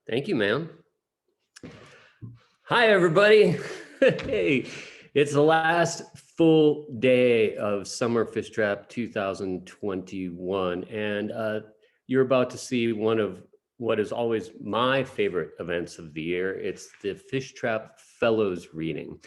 Thank you, ma'am. Hi, everybody. Hey, it's the last full day of Summer Fishtrap 2021, and you're about to see one of what is always my favorite events of the year. It's the Fishtrap Fellows reading.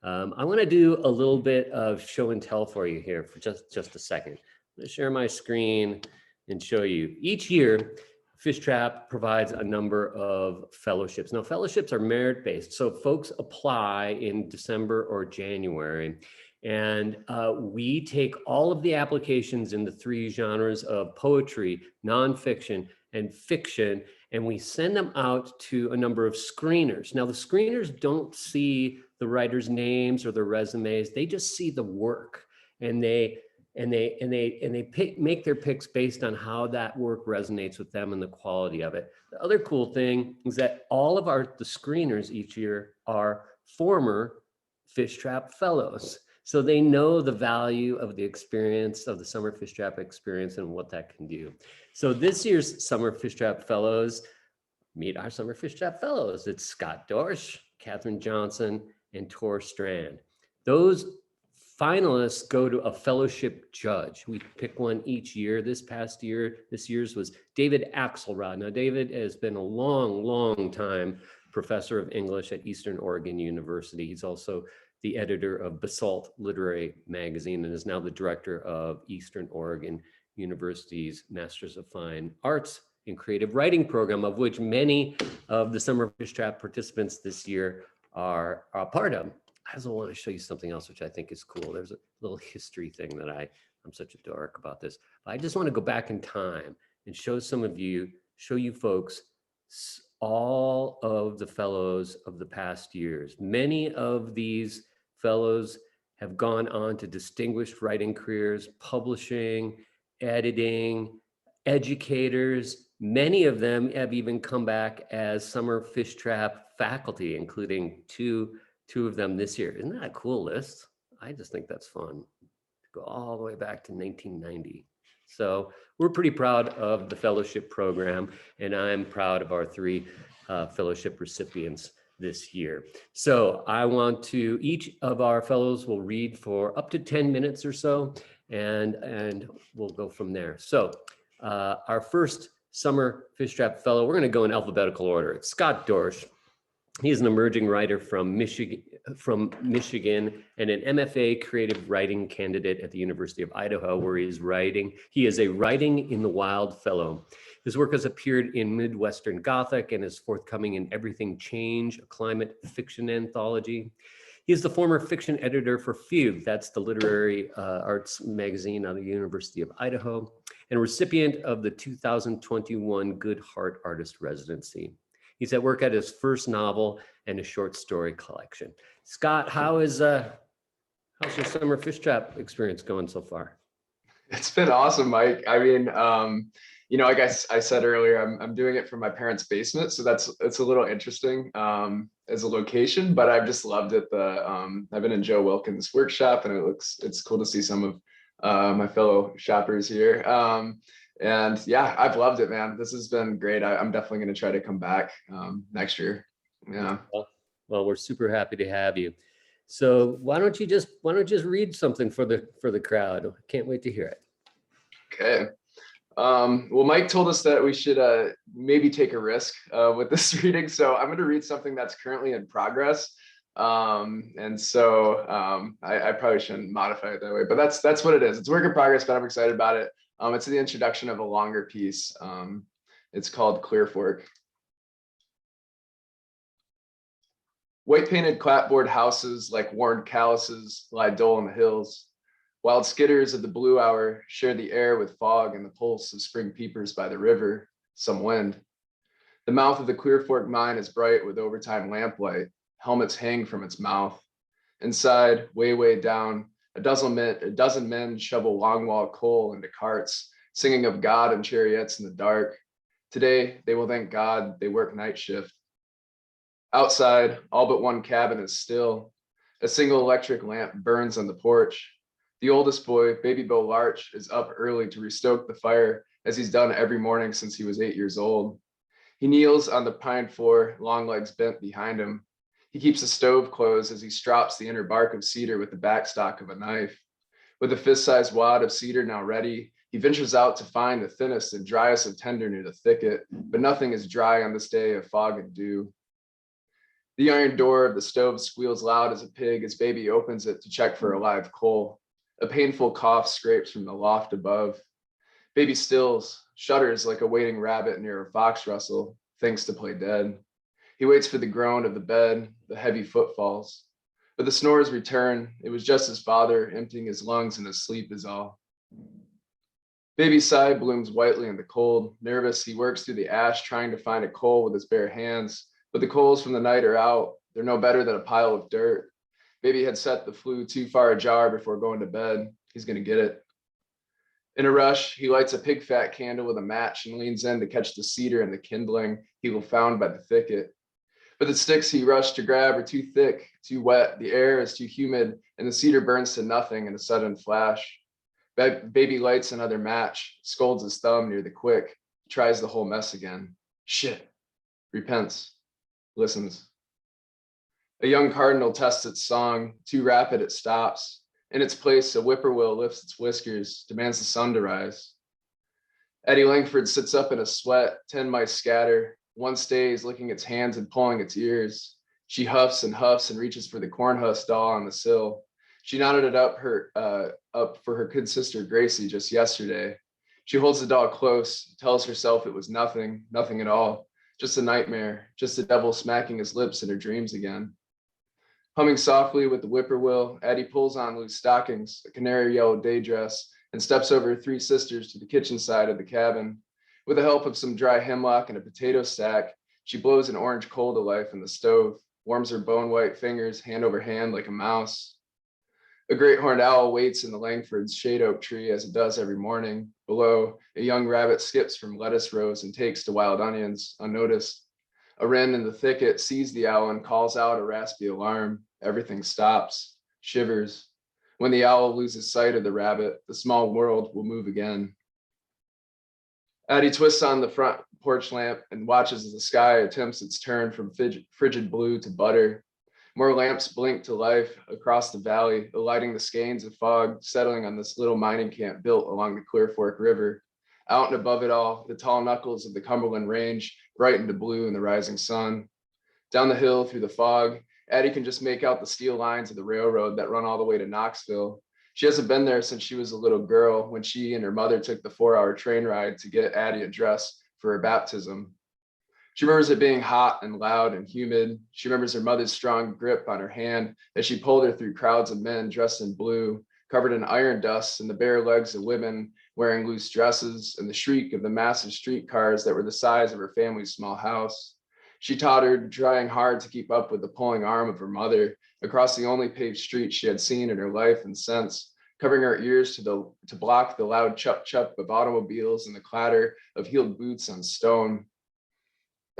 I want to do a little bit of show and tell for you here for just a second. I'm going to share my screen and show you. Each year, Fishtrap provides a number of fellowships. Now, fellowships are merit-based, so folks apply in December or January, and we take all of the applications in the three genres of poetry, nonfiction, and fiction, and we send them out to a number of screeners. Now, the screeners don't see the writers' names or their resumes; they just see the work, and they make their picks based on how that work resonates with them and the quality of it. The other cool thing is that all of the screeners each year are former Fishtrap fellows. So they know the value of the experience of the Summer Fishtrap experience and what that can do. So this year's Summer Fishtrap fellows, meet our Summer Fishtrap fellows. It's Scott Dorsch, Katherine Johnson, and Tor Strand. Those finalists go to a fellowship judge. We pick one each year. This year's was David Axelrod. Now, David has been a long time professor of English at Eastern Oregon University. He's also the editor of Basalt Literary Magazine and is now the director of Eastern Oregon University's Masters of Fine Arts in Creative Writing program, of which many of the Summer Fishtrap participants this year are a part of. I also want to show you something else, which I think is cool. There's a little history thing that I'm such a dork about this. But I just want to go back in time and show you folks all of the fellows of the past years. Many of these fellows have gone on to distinguished writing careers, publishing, editing, educators. Many of them have even come back as Summer Fishtrap faculty, including two of them this year. Isn't that a cool list? I just think that's fun to go all the way back to 1990. So we're pretty proud of the fellowship program, and I'm proud of our three fellowship recipients this year. So each of our fellows will read for up to 10 minutes or so, and we'll go from there. So our first Summer Fishtrap fellow, we're going to go in alphabetical order. It's Scott Dorsch. He's an emerging writer from Michigan and an M.F.A. creative writing candidate at the University of Idaho, where he is a Writing in the Wild Fellow. His work has appeared in Midwestern Gothic and is forthcoming in Everything Change, a Climate Fiction Anthology. He is the former fiction editor for Fugue, that's the literary arts magazine out of the University of Idaho, and recipient of the 2021 Good Hart Artist Residency. He's at work at his first novel and a short story collection. Scott, how's your Summer Fishtrap experience going so far? It's been awesome, Mike. I mean, like I said earlier, I'm doing it from my parents' basement, so it's a little interesting as a location. But I've just loved it. I've been in Joe Wilkins' workshop, and it's cool to see some of my fellow shoppers here. And yeah, I've loved it, man. This has been great. I'm definitely going to try to come back next year. Yeah. Well, we're super happy to have you. So why don't you just read something for the crowd? I can't wait to hear it. Okay. Well, Mike told us that we should maybe take a risk with this reading. So I'm going to read something that's currently in progress. And so I probably shouldn't modify it that way, but that's what it is. It's a work in progress, but I'm excited about it. It's the introduction of a longer piece. It's called Clear Fork. White painted clapboard houses like worn calluses lie dull in the hills. Wild skitters of the blue hour share the air with fog and the pulse of spring peepers by the river, some wind. The mouth of the Clear Fork mine is bright with overtime lamplight. Helmets hang from its mouth. Inside, way down, a dozen men shovel long wall coal into carts, singing of God and chariots in the dark. Today, they will thank God they work night shift. Outside, all but one cabin is still. A single electric lamp burns on the porch. The oldest boy, baby Bo Larch, is up early to restoke the fire, as he's done every morning since he was 8 years old. He kneels on the pine floor, long legs bent behind him. He keeps the stove closed as he strops the inner bark of cedar with the backstock of a knife. With a fist-sized wad of cedar now ready, he ventures out to find the thinnest and driest of tinder near the thicket, but nothing is dry on this day of fog and dew. The iron door of the stove squeals loud as a pig as baby opens it to check for a live coal. A painful cough scrapes from the loft above. Baby stills, shudders like a waiting rabbit near a fox rustle, thinks to play dead. He waits for the groan of the bed, the heavy footfalls. But the snores return. It was just his father emptying his lungs in his sleep is all. Baby's sigh blooms whitely in the cold. Nervous, he works through the ash trying to find a coal with his bare hands. But the coals from the night are out. They're no better than a pile of dirt. Baby had set the flue too far ajar before going to bed. He's going to get it. In a rush, he lights a pig fat candle with a match and leans in to catch the cedar and the kindling he will found by the thicket. But the sticks he rushed to grab are too thick, too wet, the air is too humid, and the cedar burns to nothing in a sudden flash. Baby lights another match, scolds his thumb near the quick, tries the whole mess again. Shit. Repents. Listens. A young cardinal tests its song, too rapid it stops. In its place, a whippoorwill lifts its whiskers, demands the sun to rise. Eddie Langford sits up in a sweat, 10 mice scatter. One stays, licking its hands and pulling its ears. She huffs and reaches for the corn husk doll on the sill. She knotted it up for her kid sister Gracie just yesterday. She holds the doll close, tells herself it was nothing at all. Just a nightmare, just the devil smacking his lips in her dreams again. Humming softly with the whippoorwill, Addie pulls on loose stockings, a canary yellow day dress, and steps over her three sisters to the kitchen side of the cabin. With the help of some dry hemlock and a potato stack, she blows an orange coal to life in the stove, warms her bone-white fingers hand over hand like a mouse. A great horned owl waits in the Langford's shade oak tree as it does every morning. Below, a young rabbit skips from lettuce rows and takes to wild onions, unnoticed. A wren in the thicket sees the owl and calls out a raspy alarm. Everything stops, shivers. When the owl loses sight of the rabbit, the small world will move again. Addie twists on the front porch lamp and watches as the sky attempts its turn from frigid blue to butter. More lamps blink to life across the valley, lighting the skeins of fog settling on this little mining camp built along the Clear Fork River. Out and above it all, the tall knuckles of the Cumberland Range brighten to blue in the rising sun. Down the hill through the fog, Addie can just make out the steel lines of the railroad that run all the way to Knoxville. She hasn't been there since she was a little girl when she and her mother took the 4-hour train ride to get Addie a dress for her baptism. She remembers it being hot and loud and humid. She remembers her mother's strong grip on her hand as she pulled her through crowds of men dressed in blue, covered in iron dust, and the bare legs of women wearing loose dresses, and the shriek of the massive streetcars that were the size of her family's small house. She tottered, trying hard to keep up with the pulling arm of her mother across the only paved street she had seen in her life and since, covering her ears to block the loud chup-chup of automobiles and the clatter of heeled boots on stone.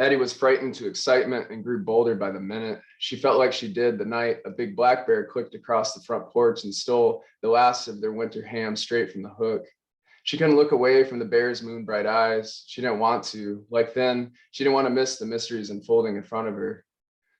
Addie was frightened to excitement and grew bolder by the minute. She felt like she did the night a big black bear clicked across the front porch and stole the last of their winter ham straight from the hook. She couldn't look away from the bear's moon-bright eyes. She didn't want to. Like then, she didn't want to miss the mysteries unfolding in front of her.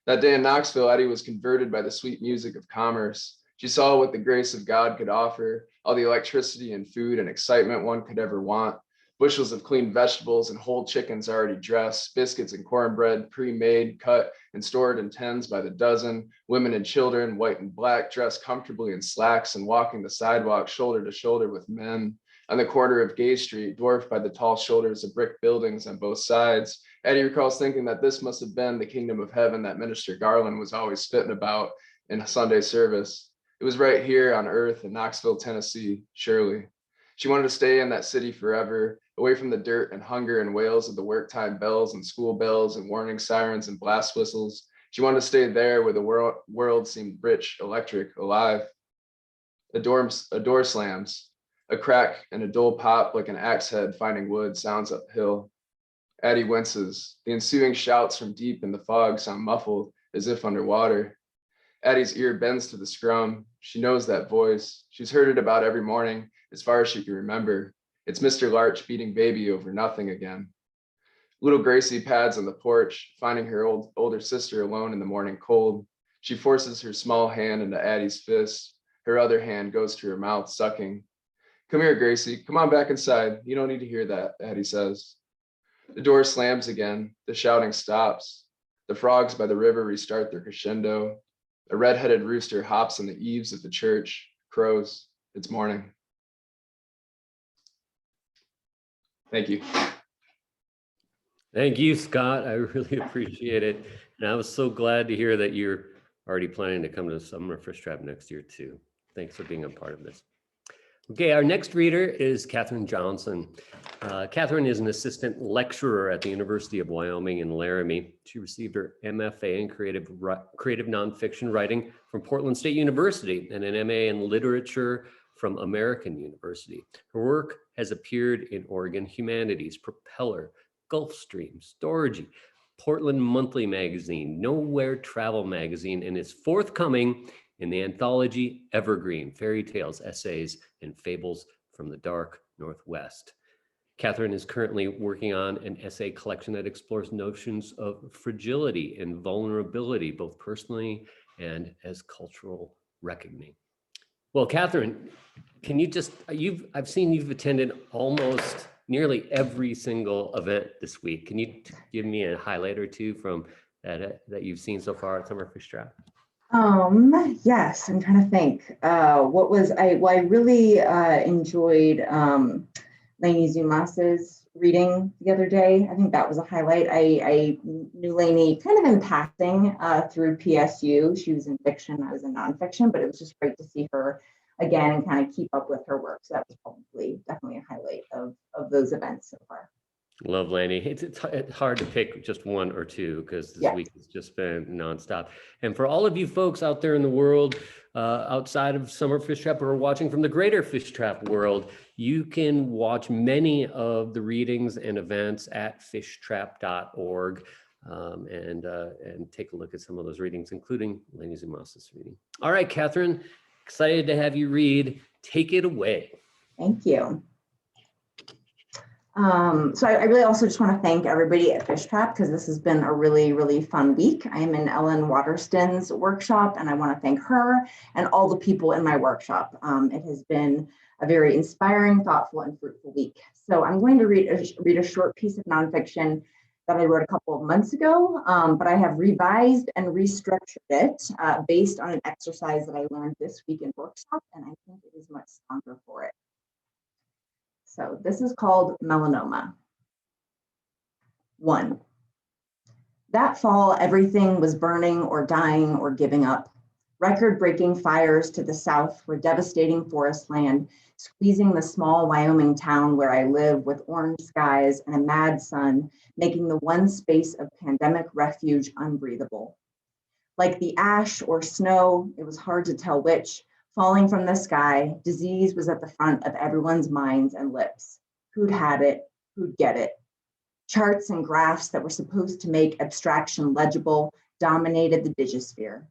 That day in Knoxville, Addie was converted by the sweet music of commerce. She saw what the grace of God could offer, all the electricity and food and excitement one could ever want. Bushels of clean vegetables and whole chickens already dressed, biscuits and cornbread pre-made, cut, and stored in tins by the dozen, women and children, white and black, dressed comfortably in slacks and walking the sidewalk shoulder to shoulder with men. On the corner of Gay Street, dwarfed by the tall shoulders of brick buildings on both sides, Addie recalls thinking that this must have been the kingdom of heaven that Minister Garland was always spitting about in Sunday service. It was right here on earth in Knoxville, Tennessee, surely. She wanted to stay in that city forever, away from the dirt and hunger and wails of the work time bells and school bells and warning sirens and blast whistles. She wanted to stay there where the world seemed rich, electric, alive. A door slams. A crack and a dull pop like an axe head finding wood sounds uphill. Addie winces. The ensuing shouts from deep in the fog sound muffled as if underwater. Addie's ear bends to the scrum. She knows that voice. She's heard it about every morning as far as she can remember. It's Mr. Larch beating baby over nothing again. Little Gracie pads on the porch, finding her older sister alone in the morning cold. She forces her small hand into Addie's fist. Her other hand goes to her mouth, sucking. Come here, Gracie. Come on back inside. You don't need to hear that, Addie says. The door slams again. The shouting stops. The frogs by the river restart their crescendo. A red-headed rooster hops on the eaves of the church, crows. It's morning. Thank you. Thank you, Scott. I really appreciate it. And I was so glad to hear that you're already planning to come to the Summer Fishtrap next year too. Thanks for being a part of this. Okay, our next reader is Catherine Johnson. Catherine is an assistant lecturer at the University of Wyoming in Laramie. She received her M.F.A. in creative nonfiction writing from Portland State University and an M.A. in literature from American University. Her work has appeared in Oregon Humanities, Propeller, Gulfstream, STORGY, Portland Monthly Magazine, Nowhere Travel Magazine, and is forthcoming in the anthology Evergreen, Fairy Tales, Essays, and Fables from the Dark Northwest. Catherine is currently working on an essay collection that explores notions of fragility and vulnerability, both personally and as cultural reckoning. Well, Catherine, can you just, I've seen you've attended almost nearly every single event this week. Can you give me a highlight or two from that you've seen so far at Summer Fishtrap? Yes, I'm trying to think. I really enjoyed Lainey Zumas's reading the other day. I think that was a highlight. I knew Lainey kind of in passing through PSU. She was in fiction, I was in nonfiction, but it was just great to see her again and kind of keep up with her work. So that was probably definitely a highlight of those events so far. Love Lainey. It's hard to pick just one or two because this week has just been nonstop. And for all of you folks out there in the world, outside of Summer Fishtrap or watching from the greater Fishtrap world, you can watch many of the readings and events at fishtrap.org and take a look at some of those readings, including Lainey Zumas's reading. All right, Catherine, excited to have you read. Take it away. Thank you. So I really also just want to thank everybody at Fishtrap because this has been a really, really fun week. I am in Ellen Waterston's workshop and I want to thank her and all the people in my workshop. It has been a very inspiring, thoughtful, and fruitful week. So I'm going to read a short piece of nonfiction that I wrote a couple of months ago, but I have revised and restructured it based on an exercise that I learned this week in workshop, and I think it is much stronger for it. So this is called Melanoma. 1. That fall, everything was burning or dying or giving up. Record-breaking fires to the south were devastating forest land, squeezing the small Wyoming town where I live with orange skies and a mad sun, making the one space of pandemic refuge unbreathable. Like the ash or snow, it was hard to tell which, falling from the sky, disease was at the front of everyone's minds and lips. Who'd had it? Who'd get it? Charts and graphs that were supposed to make abstraction legible dominated the digisphere.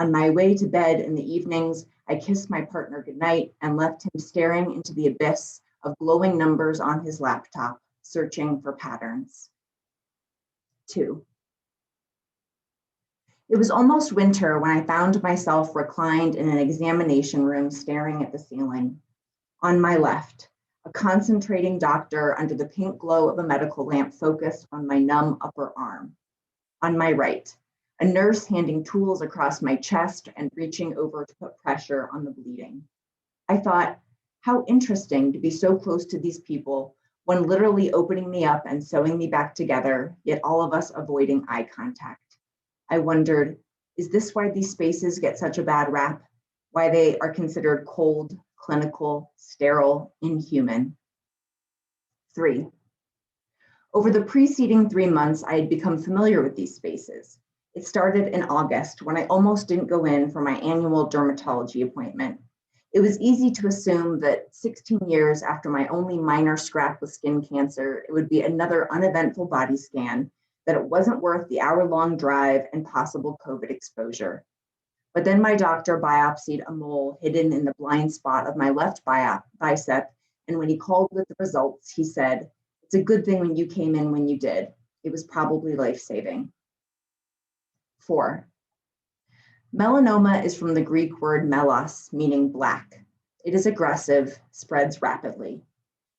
On my way to bed in the evenings, I kissed my partner goodnight and left him staring into the abyss of glowing numbers on his laptop, searching for patterns. 2. It was almost winter when I found myself reclined in an examination room staring at the ceiling. On my left, a concentrating doctor under the pink glow of a medical lamp focused on my numb upper arm. On my right, a nurse handing tools across my chest and reaching over to put pressure on the bleeding. I thought, how interesting to be so close to these people, one literally opening me up and sewing me back together, yet all of us avoiding eye contact. I wondered, is this why these spaces get such a bad rap? Why they are considered cold, clinical, sterile, inhuman? 3. Over the preceding 3 months, I had become familiar with these spaces. It started in August when I almost didn't go in for my annual dermatology appointment. It was easy to assume that 16 years after my only minor scrap with skin cancer, it would be another uneventful body scan, that it wasn't worth the hour-long drive and possible COVID exposure. But then my doctor biopsied a mole hidden in the blind spot of my left bicep, and when he called with the results, he said, "It's a good thing when you came in when you did. It was probably life-saving. 4. Melanoma is from the Greek word melos, meaning black. It is aggressive, spreads rapidly.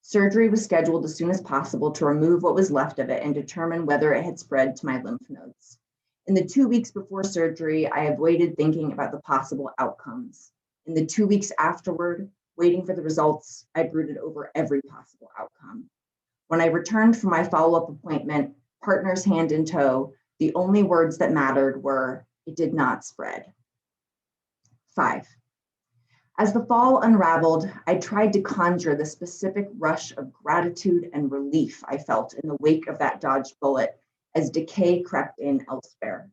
Surgery was scheduled as soon as possible to remove what was left of it and determine whether it had spread to my lymph nodes. In the 2 weeks before surgery, I avoided thinking about the possible outcomes. In the 2 weeks afterward, waiting for the results, I brooded over every possible outcome. When I returned from my follow-up appointment, partners hand in tow, the only words that mattered were, "It did not spread." 5. As the fall unraveled, I tried to conjure the specific rush of gratitude and relief I felt in the wake of that dodged bullet as decay crept in elsewhere.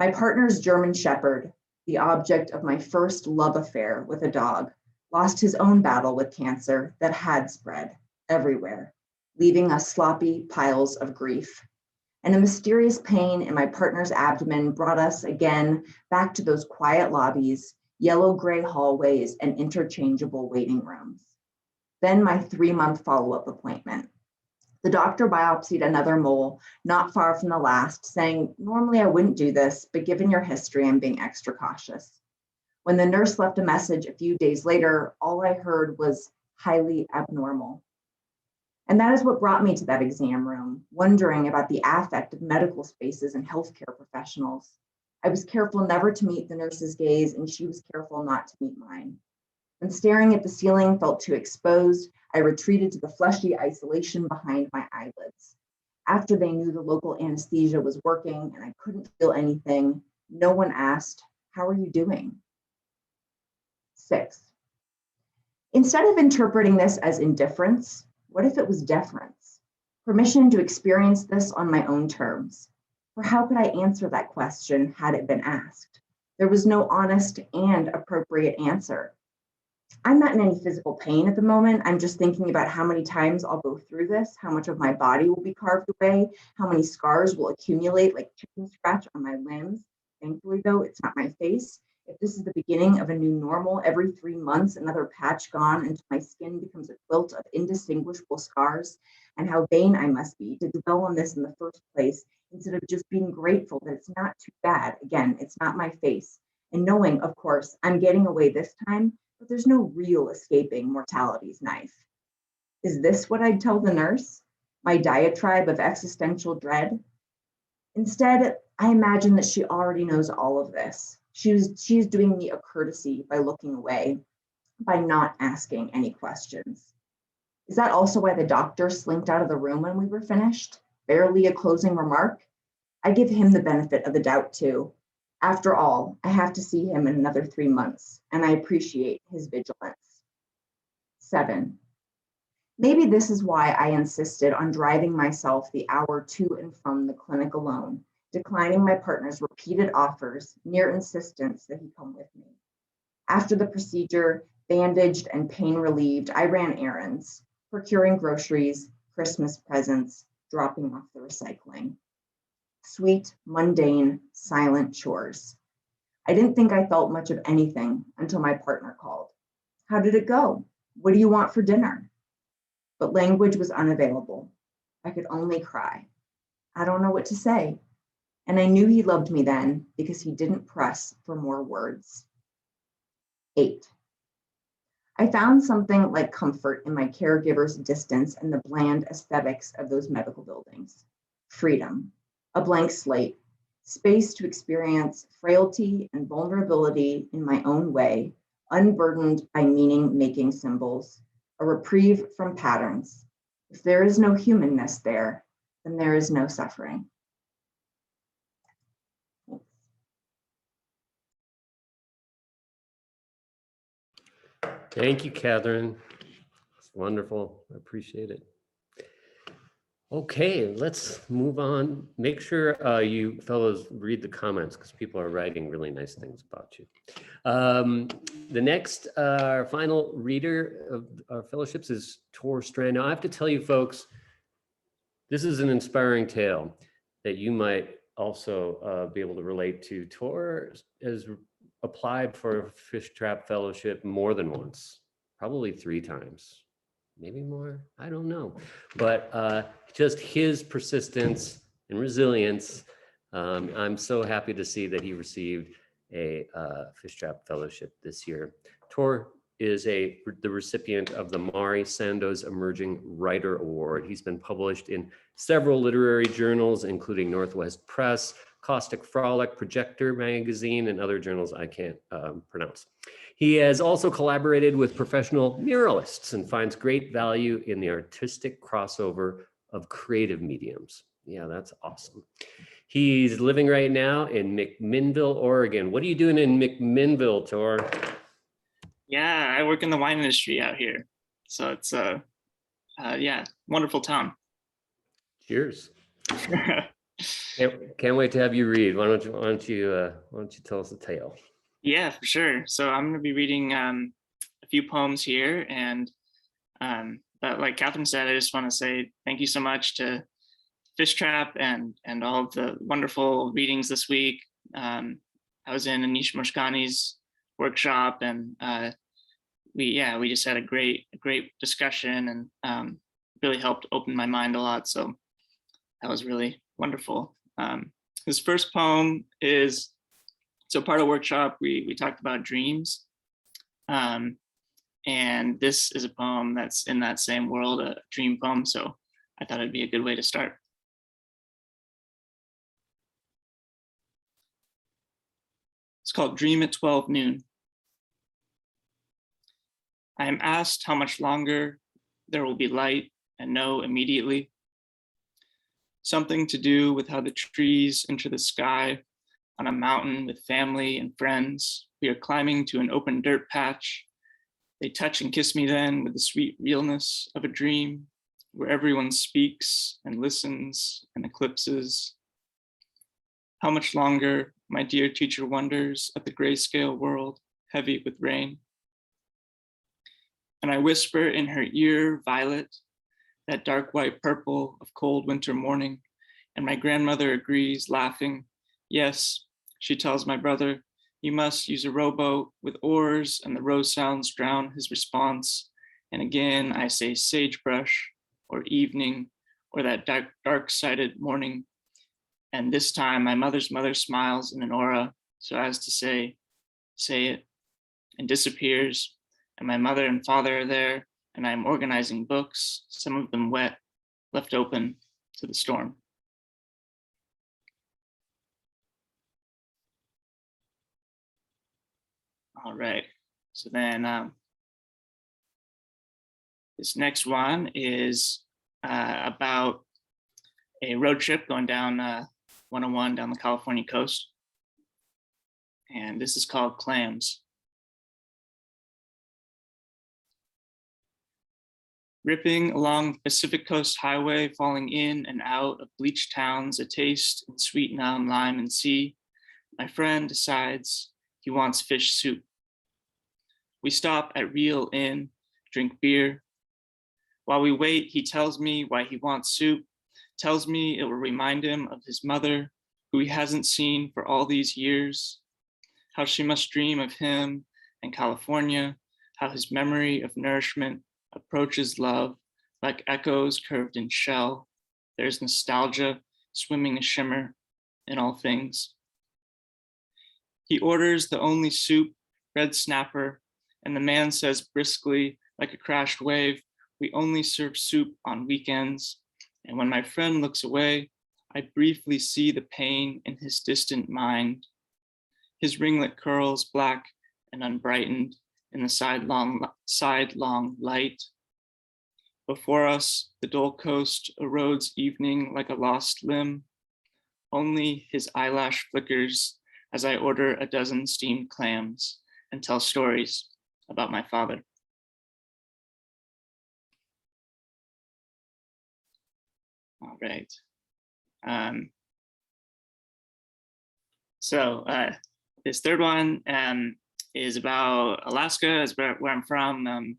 My partner's German Shepherd, the object of my first love affair with a dog, lost his own battle with cancer that had spread everywhere, leaving us sloppy piles of grief. And a mysterious pain in my partner's abdomen brought us again back to those quiet lobbies, yellow-gray hallways, and interchangeable waiting rooms. Then my 3-month follow-up appointment. The doctor biopsied another mole not far from the last, saying, "Normally I wouldn't do this, but given your history, I'm being extra cautious." When the nurse left a message a few days later, all I heard was highly abnormal. And that is what brought me to that exam room, wondering about the affect of medical spaces and healthcare professionals. I was careful never to meet the nurse's gaze, and she was careful not to meet mine. When staring at the ceiling felt too exposed, I retreated to the fleshy isolation behind my eyelids. After they knew the local anesthesia was working and I couldn't feel anything, no one asked, "How are you doing?" 6. Instead of interpreting this as indifference, what if it was deference? Permission to experience this on my own terms. For how could I answer that question had it been asked? There was no honest and appropriate answer. I'm not in any physical pain at the moment. I'm just thinking about how many times I'll go through this, how much of my body will be carved away, how many scars will accumulate like chicken scratch on my limbs. Thankfully, though, it's not my face. If this is the beginning of a new normal, every 3 months, another patch gone until my skin becomes a quilt of indistinguishable scars, and how vain I must be to dwell on this in the first place, instead of just being grateful that it's not too bad. Again, it's not my face. And knowing, of course, I'm getting away this time, but there's no real escaping mortality's knife. Is this what I'd tell the nurse? My diatribe of existential dread? Instead, I imagine that she already knows all of this. She's doing me a courtesy by looking away, by not asking any questions. Is that also why the doctor slinked out of the room when we were finished? Barely a closing remark? I give him the benefit of the doubt too. After all, I have to see him in another 3 months, and I appreciate his vigilance. 7. Maybe this is why I insisted on driving myself the hour to and from the clinic alone, declining my partner's repeated offers, near insistence that he come with me. After the procedure, bandaged and pain relieved, I ran errands, procuring groceries, Christmas presents, dropping off the recycling. Sweet, mundane, silent chores. I didn't think I felt much of anything until my partner called. "How did it go? What do you want for dinner?" But language was unavailable. I could only cry. I don't know what to say. And I knew he loved me then because he didn't press for more words. 8. I found something like comfort in my caregiver's distance and the bland aesthetics of those medical buildings. Freedom, a blank slate, space to experience frailty and vulnerability in my own way, unburdened by meaning-making symbols, a reprieve from patterns. If there is no humanness there, then there is no suffering. Thank you, Catherine. It's wonderful. I appreciate it. Okay, let's move on. Make sure you fellows read the comments because people are writing really nice things about you. The next, our final reader of our fellowships is Tor Strand. Now I have to tell you folks, this is an inspiring tale that you might also be able to relate to. Tor has applied for a Fishtrap fellowship more than once, probably 3 times. Maybe more, I don't know. But just his persistence and resilience. I'm so happy to see that he received a Fishtrap Fellowship this year. Tor is the recipient of the Mari Sandoz Emerging Writer Award. He's been published in several literary journals, including Northwest Press, Caustic Frolic, Projector Magazine, and other journals I can't pronounce. He has also collaborated with professional muralists and finds great value in the artistic crossover of creative mediums. Yeah, that's awesome. He's living right now in McMinnville, Oregon. What are you doing in McMinnville, Tor? Yeah, I work in the wine industry out here. So it's yeah, wonderful town. Cheers. Can't wait to have you read. Why don't you tell us a tale? Yeah, for sure. So I'm going to be reading a few poems here, and but like Catherine said, I just want to say thank you so much to Fishtrap and all of the wonderful readings this week. I was in Anish Moshkani's workshop, and we just had a great discussion, and really helped open my mind a lot. So that was really wonderful. His first poem is, so part of workshop, we talked about dreams. And this is a poem that's in that same world, a dream poem. So I thought it'd be a good way to start. It's called Dream at 12 Noon. I am asked how much longer there will be light, and know immediately. Something to do with how the trees enter the sky on a mountain with family and friends. We are climbing to an open dirt patch. They touch and kiss me then with the sweet realness of a dream where everyone speaks and listens and eclipses. How much longer, my dear teacher wonders at the grayscale world, heavy with rain. And I whisper in her ear, violet, that dark white purple of cold winter morning. And my grandmother agrees, laughing. Yes, she tells my brother, you must use a rowboat with oars, and the row sounds drown his response. And again, I say sagebrush or evening or that dark-sided morning. And this time my mother's mother smiles in an aura so as to say it, and disappears. And my mother and father are there, and I am organizing books, some of them wet, left open to the storm. All right, so then this next one is about a road trip going down 101 down the California coast. And this is called Clams. Ripping along the Pacific Coast Highway, falling in and out of bleached towns, a taste in sweet Nam, lime, and sea, my friend decides he wants fish soup. We stop at Real Inn, drink beer. While we wait, he tells me why he wants soup, tells me it will remind him of his mother, who he hasn't seen for all these years, how she must dream of him and California, how his memory of nourishment approaches love like echoes curved in shell. There's nostalgia swimming a shimmer in all things. He orders the only soup, red snapper, and the man says briskly, like a crashed wave, we only serve soup on weekends. And when my friend looks away, I briefly see the pain in his distant mind. His ringlet curls black and unbrightened in the sidelong light. Before us, the dull coast erodes evening like a lost limb. Only his eyelash flickers as I order a dozen steamed clams and tell stories about my father. All right. So this third one is about Alaska, is where I'm from.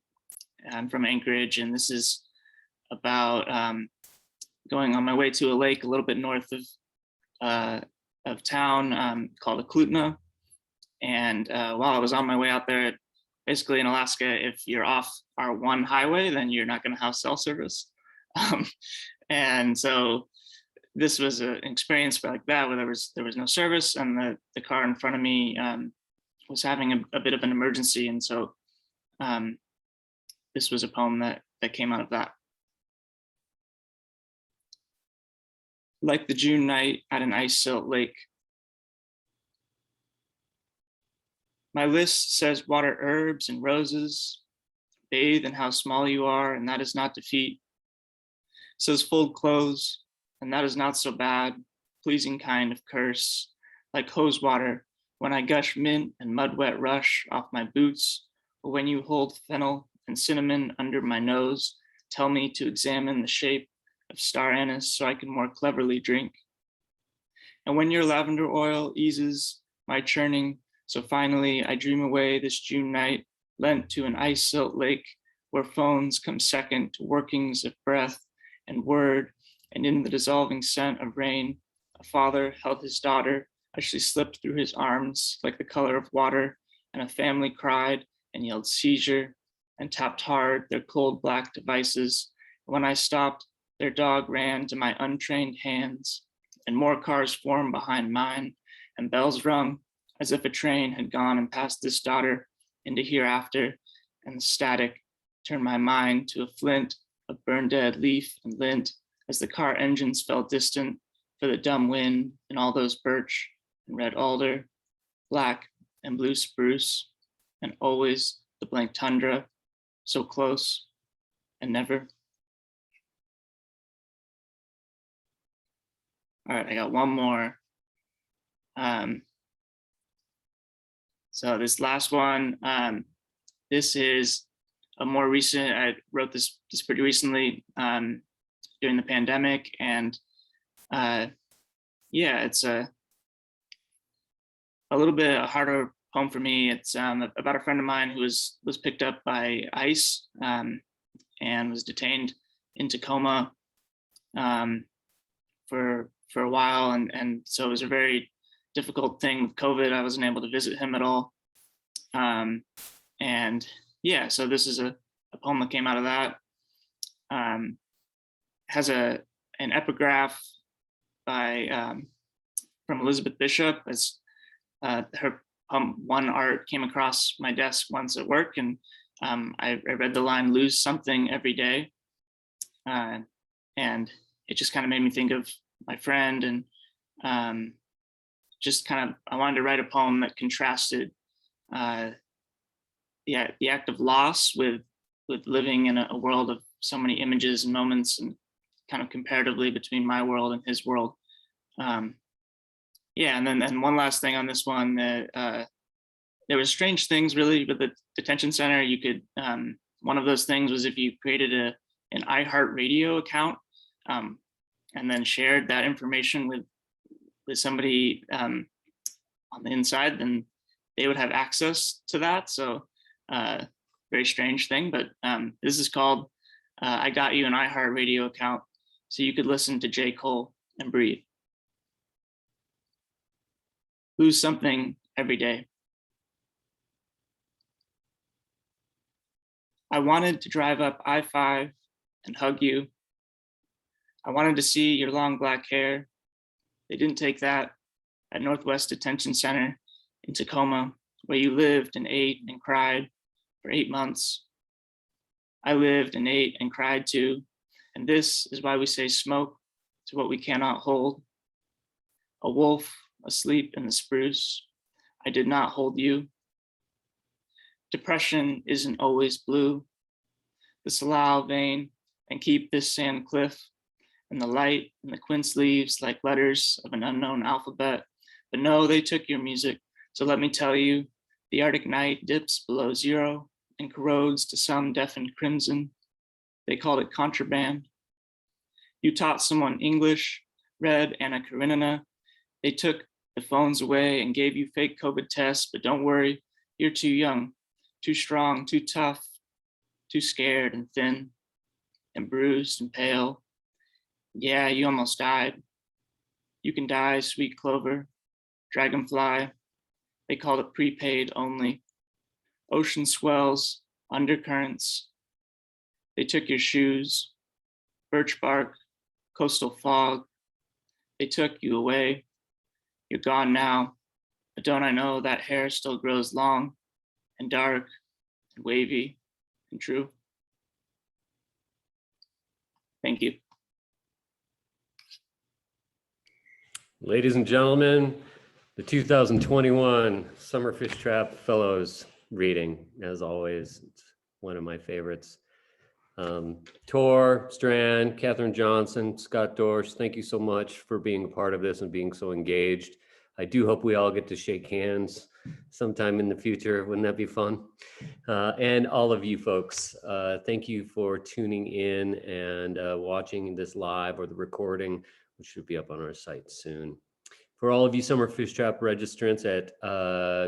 I'm from Anchorage, and this is about going on my way to a lake a little bit north of town called Eklutna. And while I was on my way out there, basically in Alaska, if you're off our one highway, then you're not going to have cell service. And so this was an experience like that where there was no service, and the car in front of me was having a bit of an emergency, and so this was a poem that came out of that. Like the June night at an ice-silt lake. My list says water herbs and roses, bathe in how small you are, and that is not defeat. Says fold clothes, and that is not so bad, pleasing kind of curse, like hose water when I gush mint and mud wet rush off my boots, or when you hold fennel and cinnamon under my nose, tell me to examine the shape of star anise so I can more cleverly drink. And when your lavender oil eases my churning, so finally I dream away this June night, lent to an ice-silt lake where phones come second to workings of breath and word, and in the dissolving scent of rain, a father held his daughter as she slipped through his arms like the color of water, and a family cried and yelled seizure and tapped hard their cold black devices. When I stopped, their dog ran to my untrained hands, and more cars formed behind mine, and bells rung as if a train had gone and passed this daughter into hereafter, and the static turned my mind to a flint of burned dead leaf and lint as the car engines fell distant for the dumb wind and all those birch and red alder, black and blue spruce, and always the blank tundra, so close and never. All right, I got one more. So this last one, this is a more recent, I wrote this pretty recently during the pandemic, and yeah, it's a little bit a harder poem for me. It's about a friend of mine who was picked up by ICE and was detained in Tacoma for a while, and so it was a very difficult thing with COVID. I wasn't able to visit him at all, and yeah, so this is a poem that came out of that. Has an epigraph by from Elizabeth Bishop, as her one art came across my desk once at work, and I read the line "lose something every day," and it just kind of made me think of my friend, and just kind of I wanted to write a poem that contrasted the act of loss with living in a world of so many images and moments, and kind of comparatively between my world and his world. Yeah, and then one last thing on this one, there was strange things really with the detention center. You could one of those things was if you created an iHeartRadio account and then shared that information with somebody on the inside, then they would have access to that. So very strange thing, but this is called I Got You an iHeartRadio account so you could listen to J. Cole and breathe. Lose something every day. I wanted to drive up I-5 and hug you. I wanted to see your long black hair. They didn't take that at Northwest Detention Center in Tacoma, where you lived and ate and cried for 8 months. I lived and ate and cried too, and this is why we say smoke to what we cannot hold. A wolf asleep in the spruce. I did not hold you. Depression isn't always blue. The Salal vein and keep this sand cliff, and the light and the quince leaves like letters of an unknown alphabet. But no, they took your music. So let me tell you, the Arctic night dips below zero and corrodes to some deafened crimson. They called it contraband. You taught someone English, read Anna Karenina. They took the phones away and gave you fake COVID tests, but don't worry, you're too young, too strong, too tough, too scared and thin and bruised and pale. Yeah, you almost died. You can die, sweet clover, dragonfly. They called it prepaid only. Ocean swells, undercurrents. They took your shoes, birch bark, coastal fog. They took you away. You're gone now, but don't I know that hair still grows long and dark and wavy and true? Thank you. Ladies and gentlemen, the 2021 Summer Fishtrap Fellows reading, as always, it's one of my favorites. Tor Strand, Catherine Johnson, Scott Dorsch, thank you so much for being a part of this and being so engaged. I do hope we all get to shake hands sometime in the future. Wouldn't that be fun? And all of you folks, thank you for tuning in and watching this live or the recording, which should be up on our site soon. For all of you Summer Fishtrap registrants, at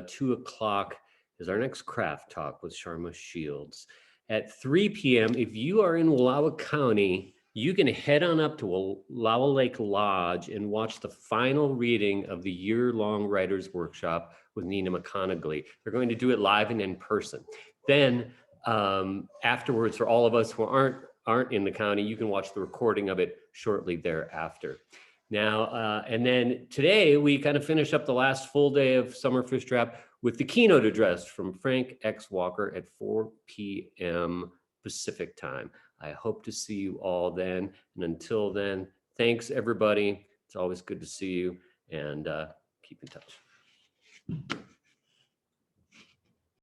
2 o'clock is our next craft talk with Sharma Shields. At 3 p.m., if you are in Wallowa County, you can head on up to Wallowa Lake Lodge and watch the final reading of the year-long writers workshop with Nina McConaughey. They're going to do it live and in person. Then afterwards, for all of us who aren't in the county, you can watch the recording of it shortly thereafter. Now, and then today we kind of finish up the last full day of Summer Fishtrap with the keynote address from Frank X. Walker at 4 p.m. Pacific time. I hope to see you all then. And until then, thanks everybody. It's always good to see you, and keep in touch.